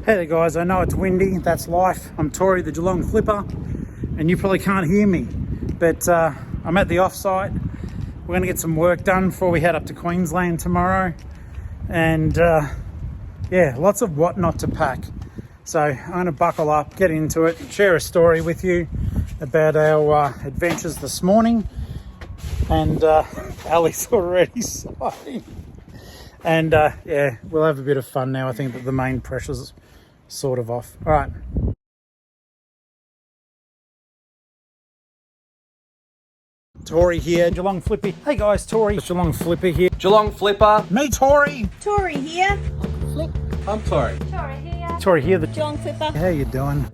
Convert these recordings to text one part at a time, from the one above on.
Hey there guys, I know it's windy, that's life. I'm Tori, the Geelong-Flipper, and you probably can't hear me, but I'm at the off-site. We're gonna get some work done before we head up to Queensland tomorrow. And yeah, lots of what not to pack. So I'm gonna buckle up, get into it, share a story with you about our adventures this morning. And Ali's already sighing. And yeah, we'll have a bit of fun now. I think that the main pressure's sort of off. All right. Tori here, Geelong-Flipper. Hey guys, Tori, Geelong-Flipper here. Geelong-Flipper. Me, Tori. Tori here. I'm Tori. Tori here. Tori here, the Geelong-Flipper. How you doing?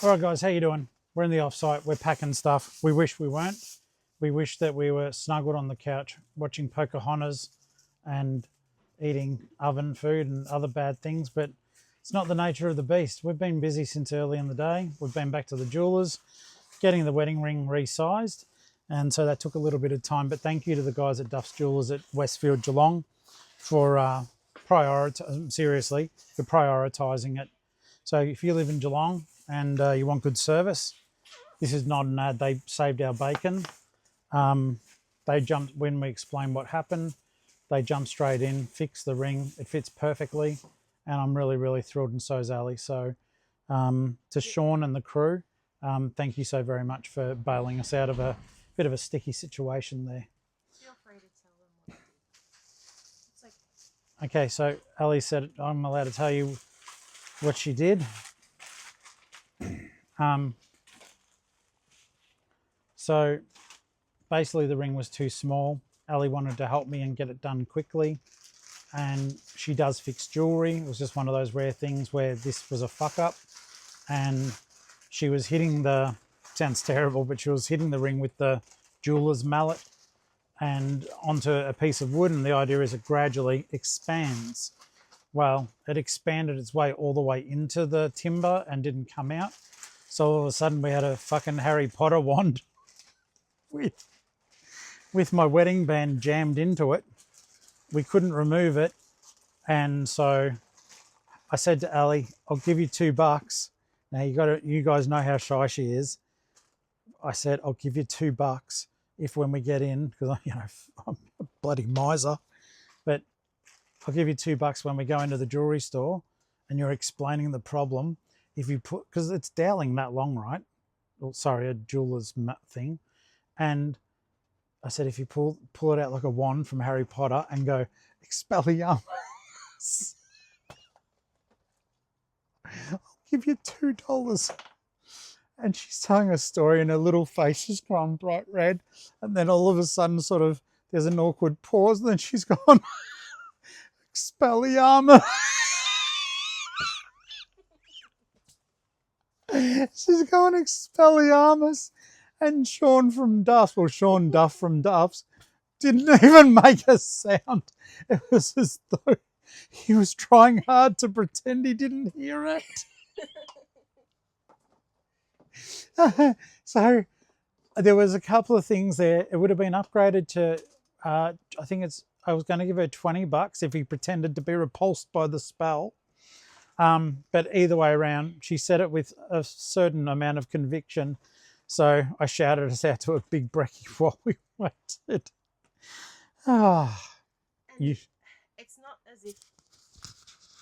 All right guys, how you doing? We're in the off-site, we're packing stuff. We wish we weren't. We wish that we were snuggled on the couch watching Pocahontas and eating oven food and other bad things, but it's not the nature of the beast. We've been busy since early in the day. We've been back to the jewelers, getting the wedding ring resized, and so that took a little bit of time, but thank you to the guys at Duff's Jewelers at Westfield Geelong for prioritising it. So if you live in Geelong and you want good service, this is not an ad. They saved our bacon. They jumped when we explained what happened. They jumped straight in, fixed the ring. It fits perfectly, and I'm really, really thrilled, and so is Ali. So to Sean and the crew, thank you so very much for bailing us out of a bit of a sticky situation there. Feel free to tell them what it's like. Okay, so Ali said I'm allowed to tell you what she did. So basically the ring was too small. Ali wanted to help me and get it done quickly, and she does fix jewelry. It was just one of those rare things where this was a fuck up, and she was hitting the, sounds terrible, but she was hitting the ring with the jeweler's mallet and onto a piece of wood, and the idea is it gradually expands. Well, it expanded its way all the way into the timber and didn't come out. So all of a sudden we had a fucking Harry Potter wand with my wedding band jammed into it. We couldn't remove it. And so I said to Ali, I'll give you $2. Now you guys know how shy she is. I said, I'll give you $2 if when we get in, because I'm a bloody miser, but I'll give you $2 when we go into the jewelry store and you're explaining the problem. If you put, because it's doweling that long, right? Well, sorry, a jeweler's thing. And I said, if you pull it out like a wand from Harry Potter and go, Expelliarmus, I'll give you $2. And she's telling a story and her little face has gone bright red. And then all of a sudden sort of, there's an awkward pause and then she's gone, Expelliarmus. She's going Expelliarmus. And Sean Duff from Duff's didn't even make a sound. It was as though he was trying hard to pretend he didn't hear it. So there was a couple of things there. It would have been upgraded to, I was going to give her $20 if he pretended to be repulsed by the spell. But either way around, she said it with a certain amount of conviction. So I shouted us out to a big brekkie while we waited. It's not as if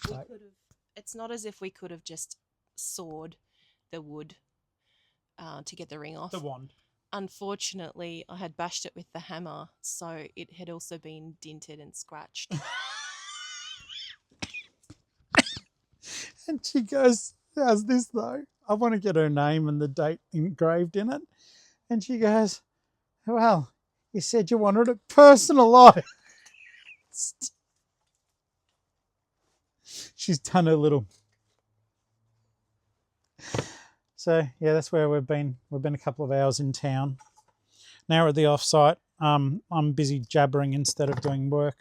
we could have. It's not as if we could have just sawed the wood to get the ring off. The wand. Unfortunately, I had bashed it with the hammer, so it had also been dinted and scratched. And she goes, how's this though? I want to get her name and the date engraved in it. And she goes, well, you said you wanted it personalised. She's done her little. So yeah, that's where we've been. We've been a couple of hours in town. Now we're at the off-site. I'm busy jabbering instead of doing work.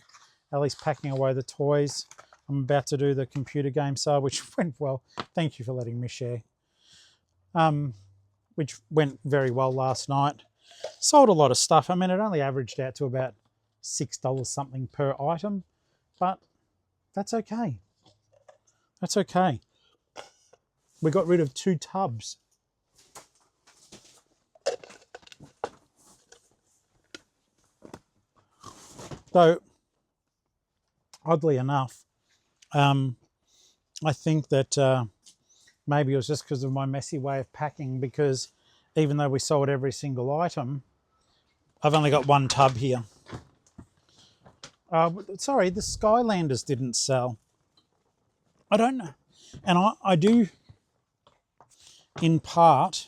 Ellie's packing away the toys. I'm about to do the computer game sale, which went well. Thank you for letting me share. Which went very well last night. Sold a lot of stuff. I mean, it only averaged out to about $6 something per item, but that's okay. That's okay. We got rid of 2 tubs. Though, oddly enough, I think that maybe it was just because of my messy way of packing, because even though we sold every single item, I've only got 1 tub here. Sorry, the Skylanders didn't sell. I don't know. And I do, in part,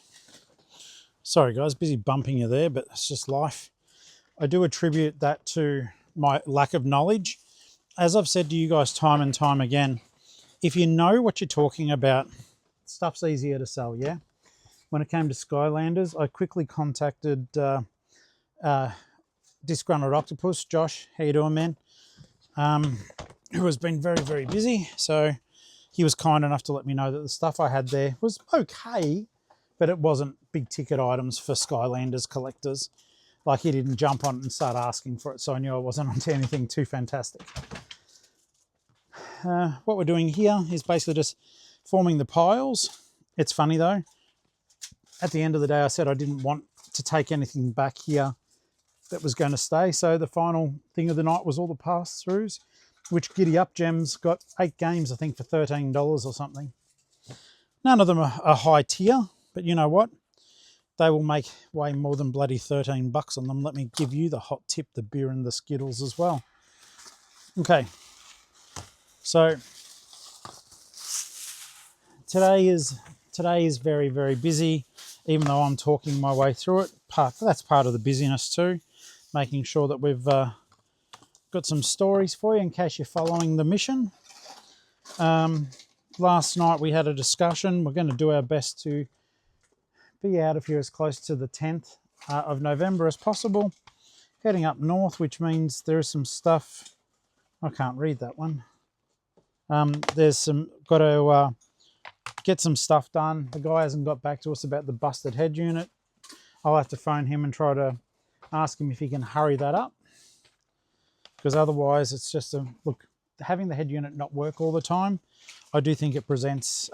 sorry guys, busy bumping you there, but it's just life. I do attribute that to my lack of knowledge. As I've said to you guys time and time again, if you know what you're talking about, stuff's easier to sell, yeah? When it came to Skylanders, I quickly contacted Disgruntled Octopus, Josh, how you doing, man? Who has been very, very busy. So he was kind enough to let me know that the stuff I had there was okay, but it wasn't big ticket items for Skylanders collectors. Like, he didn't jump on it and start asking for it, so I knew I wasn't onto anything too fantastic. What we're doing here is basically just forming the piles. It's funny though, at the end of the day I said I didn't want to take anything back here that was going to stay, so the final thing of the night was all the pass-throughs, which Giddy Up Gems got 8 games, I think, for $13 or something. None of them are high tier, but you know what? They will make way more than bloody 13 bucks on them. Let me give you the hot tip, the beer and the Skittles as well. Okay, so today is very, very busy, even though I'm talking my way through it. That's part of the busyness too, making sure that we've got some stories for you in case you're following the mission. Last night we had a discussion. We're going to do our best to be out of here as close to the 10th of November as possible. Heading up north, which means there is some stuff. I can't read that one. There's some, got to get some stuff done. The guy hasn't got back to us about the busted head unit. I'll have to phone him and try to ask him if he can hurry that up, because otherwise it's just a look. Having the head unit not work all the time, I do think it presents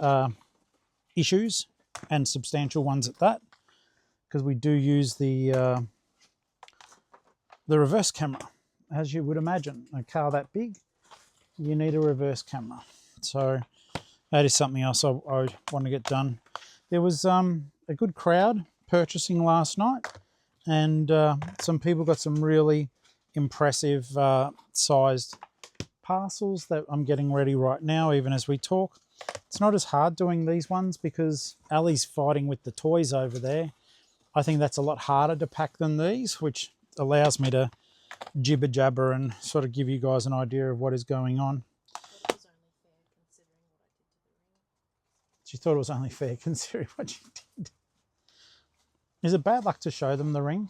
issues, and substantial ones at that, because we do use the reverse camera, as you would imagine. A car that big, you need a reverse camera. So that is something else I want to get done. There was a good crowd purchasing last night, and some people got some really impressive sized parcels that I'm getting ready right now, even as we talk. It's not as hard doing these ones because Ali's fighting with the toys over there. I think that's a lot harder to pack than these, which allows me to jibber jabber and sort of give you guys an idea of what is going on. She thought it was only fair considering what you did. Is it bad luck to show them the ring?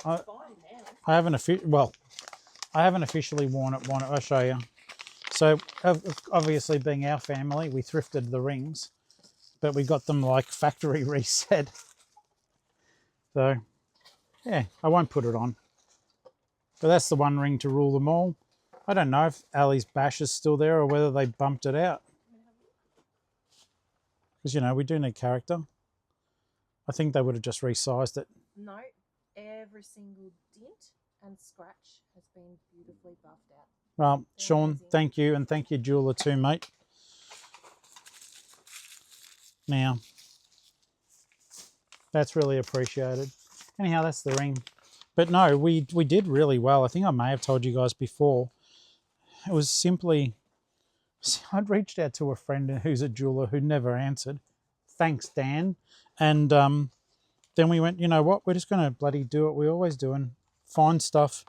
Not at all. I haven't officially worn it. I'll show you. So obviously, being our family, we thrifted the rings, but we got them like factory reset. So yeah, I won't put it on. But that's the one ring to rule them all. I don't know if Ali's bash is still there or whether they bumped it out. Because, you know, we do need character. I think they would have just resized it. No, every single dent and scratch has been beautifully buffed out. Well, Sean, thank you, and thank you, jeweler, too, mate. Now, that's really appreciated. Anyhow, that's the ring. But no, we did really well. I think I may have told you guys before. It was simply, I'd reached out to a friend who's a jeweler who never answered. Thanks, Dan. And then we went, you know what, we're just going to bloody do what we always do and find stuff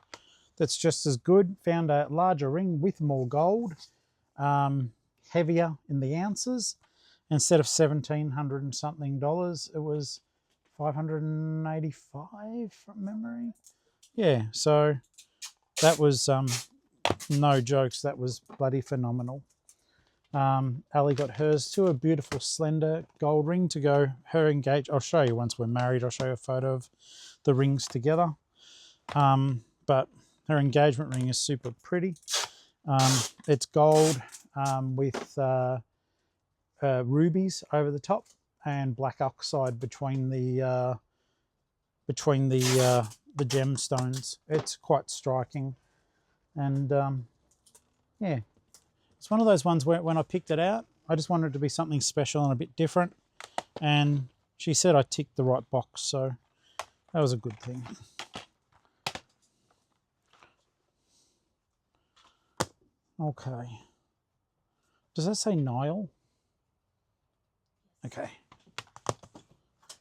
that's just as good. Found a larger ring with more gold, heavier in the ounces. Instead of $1,700 and something, it was $585 from memory. Yeah, so that was no jokes. That was bloody phenomenal. Ali got hers too, a beautiful slender gold ring to go her engagement. I'll show you once we're married. I'll show you a photo of the rings together. But her engagement ring is super pretty. It's gold with rubies over the top and black oxide between the gemstones. It's quite striking, and yeah, it's one of those ones where when I picked it out, I just wanted it to be something special and a bit different, and she said I ticked the right box, so that was a good thing. Okay. Does that say Nile? Okay.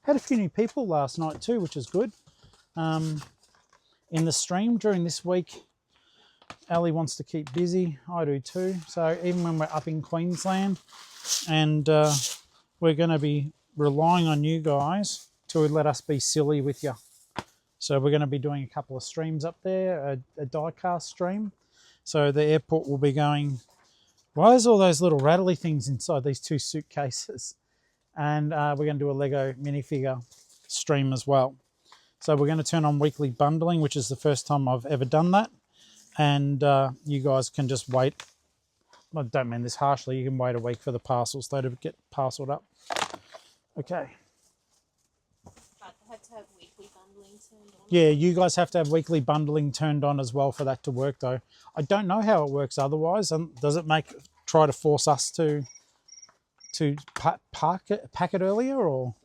Had a few new people last night too, which is good. In the stream during this week, Ali wants to keep busy. I do too. So even when we're up in Queensland, and we're going to be relying on you guys to let us be silly with you. So we're going to be doing a couple of streams up there, a die-cast stream. So the airport will be going, why is all those little rattly things inside these 2 suitcases? And we're going to do a Lego minifigure stream as well. So we're going to turn on weekly bundling, which is the first time I've ever done that. And you guys can just wait. I don't mean this harshly. You can wait a week for the parcels though to get parceled up. Okay. But they have to have weekly bundling turned on. Yeah, you guys have to have weekly bundling turned on as well for that to work though. I don't know how it works otherwise. Does it try to force us to pack it earlier, or?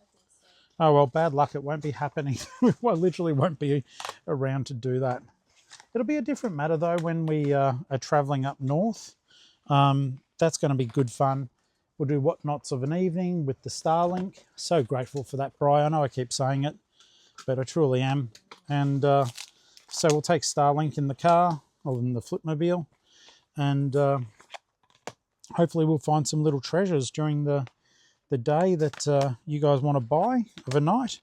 Oh well, bad luck. It won't be happening. Well, literally won't be around to do that. It'll be a different matter though when we are travelling up north. That's going to be good fun. We'll do whatnots of an evening with the Starlink. So grateful for that, Bri. I know I keep saying it, but I truly am. And so we'll take Starlink in the car or in the Flipmobile, and hopefully we'll find some little treasures during the day that you guys want to buy overnight,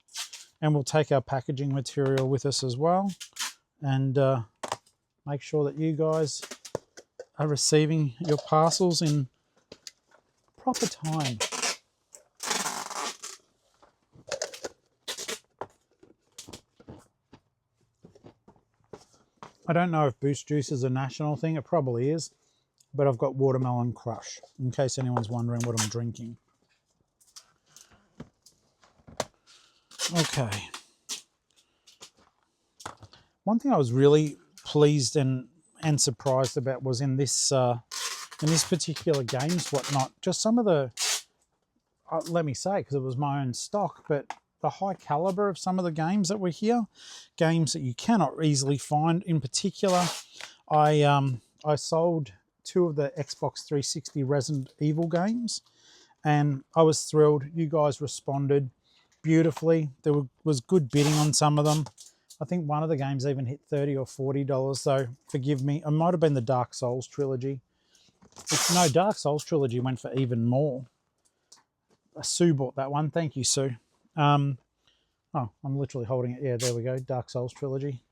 and we'll take our packaging material with us as well, and make sure that you guys are receiving your parcels in proper time. I don't know if Boost Juice is a national thing. It probably is, but I've got Watermelon Crush in case anyone's wondering what I'm drinking. Okay. One thing I was really pleased and surprised about was in this particular games whatnot, just some of the, let me say, because it was my own stock, but the high caliber of some of the games that were here, games that you cannot easily find. In particular, I sold 2 of the Xbox 360 Resident Evil games, and I was thrilled. You guys responded beautifully. There was good bidding on some of them. I think one of the games even hit $30 or $40, so forgive me. It might have been the Dark Souls trilogy. No, Dark Souls trilogy went for even more. Sue bought that one. Thank you, Sue. Oh, I'm literally holding it. Yeah, there we go. Dark Souls trilogy.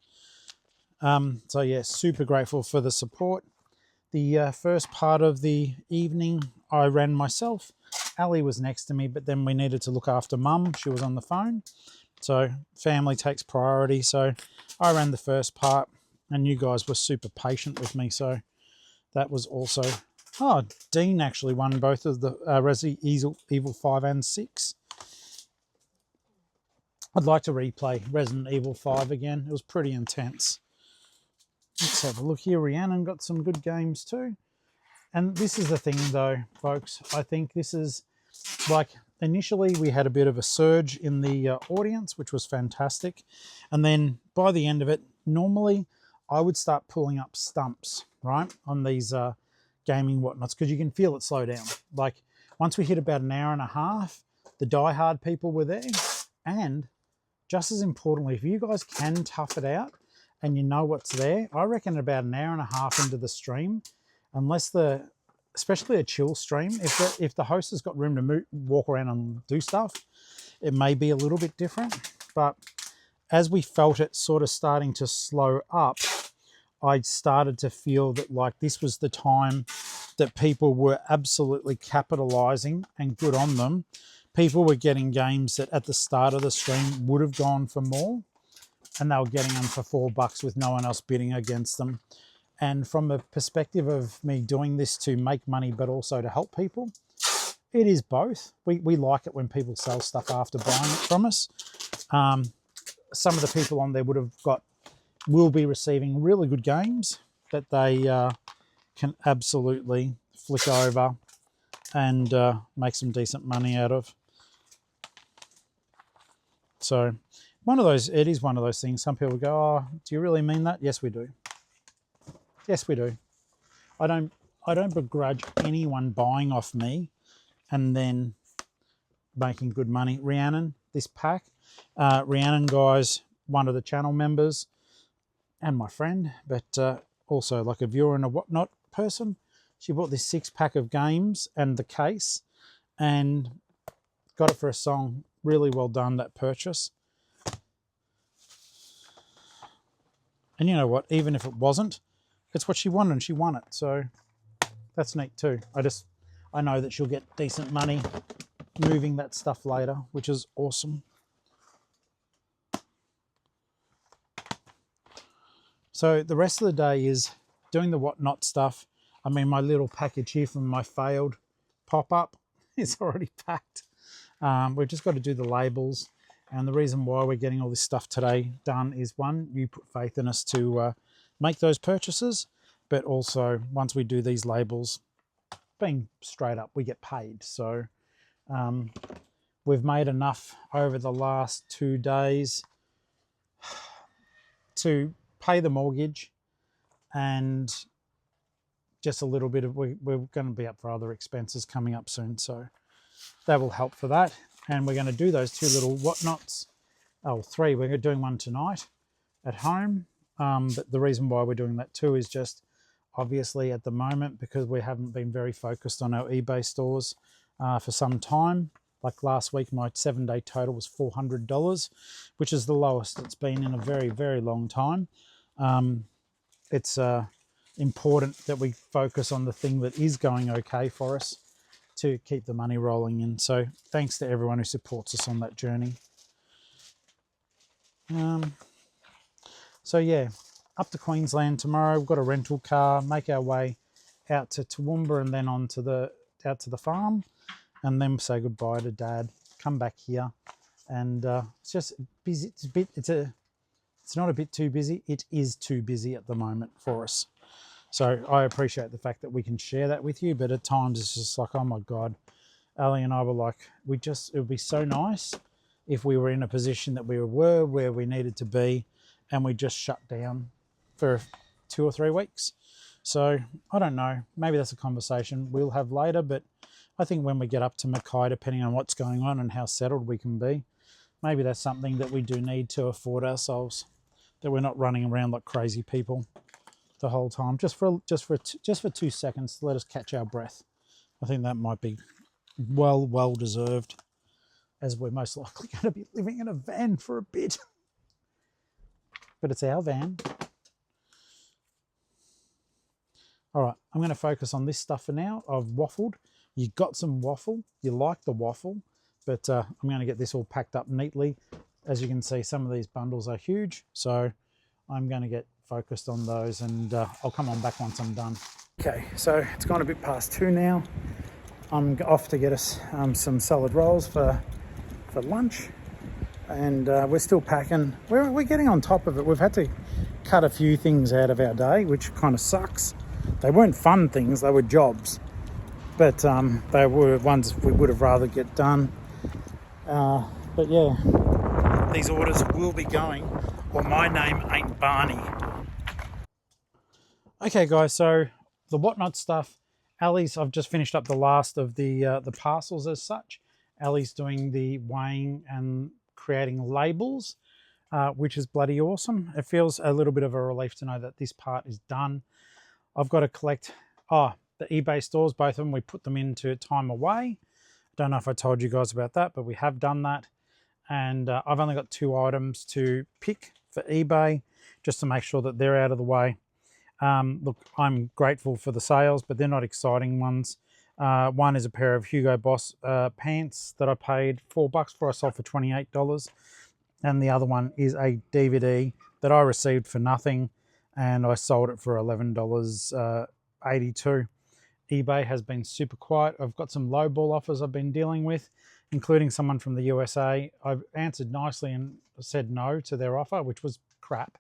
So yeah, super grateful for the support. The first part of the evening I ran myself. Ali was next to me, but then we needed to look after Mum. She was on the phone. So family takes priority. So I ran the first part, and you guys were super patient with me. So that was also... Oh, Dean actually won both of the Resident Evil 5 and 6. I'd like to replay Resident Evil 5 again. It was pretty intense. Let's have a look here. Rhiannon got some good games too. And this is the thing though, folks. I think this is like, initially we had a bit of a surge in the audience, which was fantastic. And then by the end of it, normally I would start pulling up stumps, right, on these gaming whatnots, because you can feel it slow down. Like once we hit about an hour and a half, the diehard people were there. And just as importantly, if you guys can tough it out and you know what's there, I reckon about an hour and a half into the stream, unless especially a chill stream, if the host has got room to walk around and do stuff, it may be a little bit different. But as we felt it sort of starting to slow up, I started to feel that like this was the time that people were absolutely capitalizing, and good on them. People were getting games that at the start of the stream would have gone for more, and they were getting them for $4 with no one else bidding against them. And from a perspective of me doing this to make money, but also to help people, it is both. We like it when people sell stuff after buying it from us. Some of the people on there will be receiving really good games that they can absolutely flick over and make some decent money out of. So it is one of those things. Some people go, oh, do you really mean that? Yes, we do. Yes, we do. I don't begrudge anyone buying off me and then making good money. Rhiannon, this pack, Rhiannon, guys, one of the channel members and my friend, but also like a viewer and a whatnot person. She bought this 6-pack of games and the case and got it for a song. Really well done, that purchase. And you know what? Even if it wasn't, it's what she wanted and she won it. So that's neat too. I know that she'll get decent money moving that stuff later, which is awesome. So the rest of the day is doing the whatnot stuff. I mean, my little package here from my failed pop-up is already packed. We've just got to do the labels. And the reason why we're getting all this stuff today done is, one, you put faith in us to make those purchases, but also once we do these labels, being straight up, we get paid. So we've made enough over the last 2 days to pay the mortgage and just a little bit of, we're going to be up for other expenses coming up soon. So that will help for that. And we're going to do those 2 little whatnots. Oh, 3. We're doing one tonight at home. But the reason why we're doing that too is just obviously at the moment, because we haven't been very focused on our eBay stores for some time. Like last week, my 7-day total was $400, which is the lowest it's been in a very, very long time. It's important that we focus on the thing that is going okay for us to keep the money rolling in. So thanks to everyone who supports us on that journey. So yeah, up to Queensland tomorrow. We've got a rental car, make our way out to Toowoomba and then out to the farm, and then say goodbye to Dad, come back here. And it's just busy. It's not a bit too busy. It is too busy at the moment for us. So I appreciate the fact that we can share that with you, but at times it's just like, oh my God, Ali and I were like, it would be so nice if we were in a position that we were where we needed to be and we just shut down for 2 or 3 weeks. So I don't know, maybe that's a conversation we'll have later, but I think when we get up to Mackay, depending on what's going on and how settled we can be, maybe that's something that we do need to afford ourselves, that we're not running around like crazy people the whole time, just for 2 seconds to let us catch our breath. I think that might be well deserved, as we're most likely going to be living in a van for a bit. But it's our van. All right, I'm going to focus on this stuff for now. I've waffled. You got some waffle. You like the waffle, but I'm going to get this all packed up neatly. As you can see, some of these bundles are huge, so I'm going to get focused on those, and I'll come on back once I'm done. Okay, so it's gone a bit past 2 now. I'm off to get us some salad rolls for lunch, and we're still packing. We're getting on top of it. We've had to cut a few things out of our day, which kind of sucks. They weren't fun things, they were jobs, but they were ones we would have rather get done. But yeah, these orders will be going, or my name ain't Barney. Okay guys, so the whatnot stuff, I've just finished up the last of the parcels as such. Ali's doing the weighing and creating labels, which is bloody awesome. It feels a little bit of a relief to know that this part is done. I've got to collect the eBay stores, both of them. We put them into time away. Don't know if I told you guys about that, but we have done that. And I've only got 2 items to pick for eBay, just to make sure that they're out of the way. Look, I'm grateful for the sales, but they're not exciting ones. One is a pair of Hugo Boss pants that I paid $4 for. I sold for $28. And the other one is a DVD that I received for nothing. and I sold it for $11.82. eBay has been super quiet. I've got some lowball offers I've been dealing with, including someone from the USA. I've answered nicely and said no to their offer, which was crap.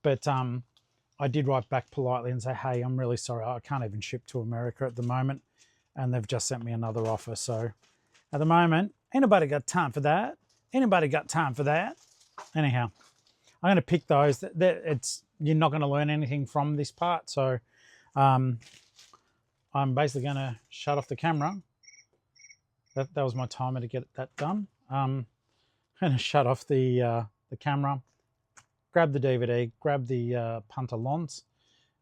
But I did write back politely and say, hey, I'm really sorry. I can't even ship to America at the moment. And they've just sent me another offer. So at the moment, anybody got time for that? Anybody got time for that? Anyhow, I'm going to pick those. You're not going to learn anything from this part. So I'm basically going to shut off the camera. That was my timer to get that done. I'm going to shut off the camera, grab the DVD, grab the pantalons,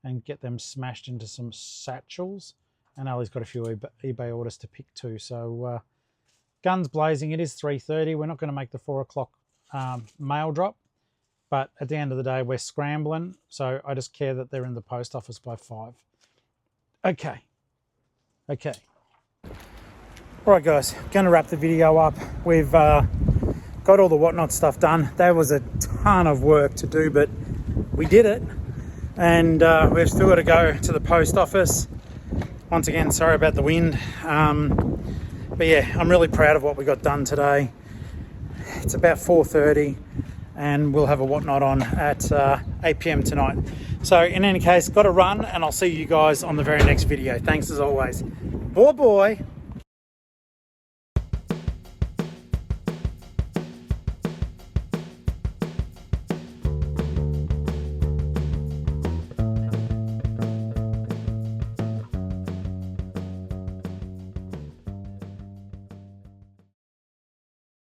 and get them smashed into some satchels. And Ali's got a few eBay orders to pick too. So guns blazing. It is 3:30. We're not going to make the 4 o'clock mail drop. But at the end of the day, we're scrambling. So I just care that they're in the post office by 5. Okay. All right, guys. Going to wrap the video up. We've got all the whatnot stuff done. That was a ton of work to do, but we did it. And we've still got to go to the post office. Once again, sorry about the wind. But yeah, I'm really proud of what we got done today. It's about 4:30 and we'll have a whatnot on at 8 p.m. tonight. So in any case, got to run and I'll see you guys on the very next video. Thanks as always. Boy.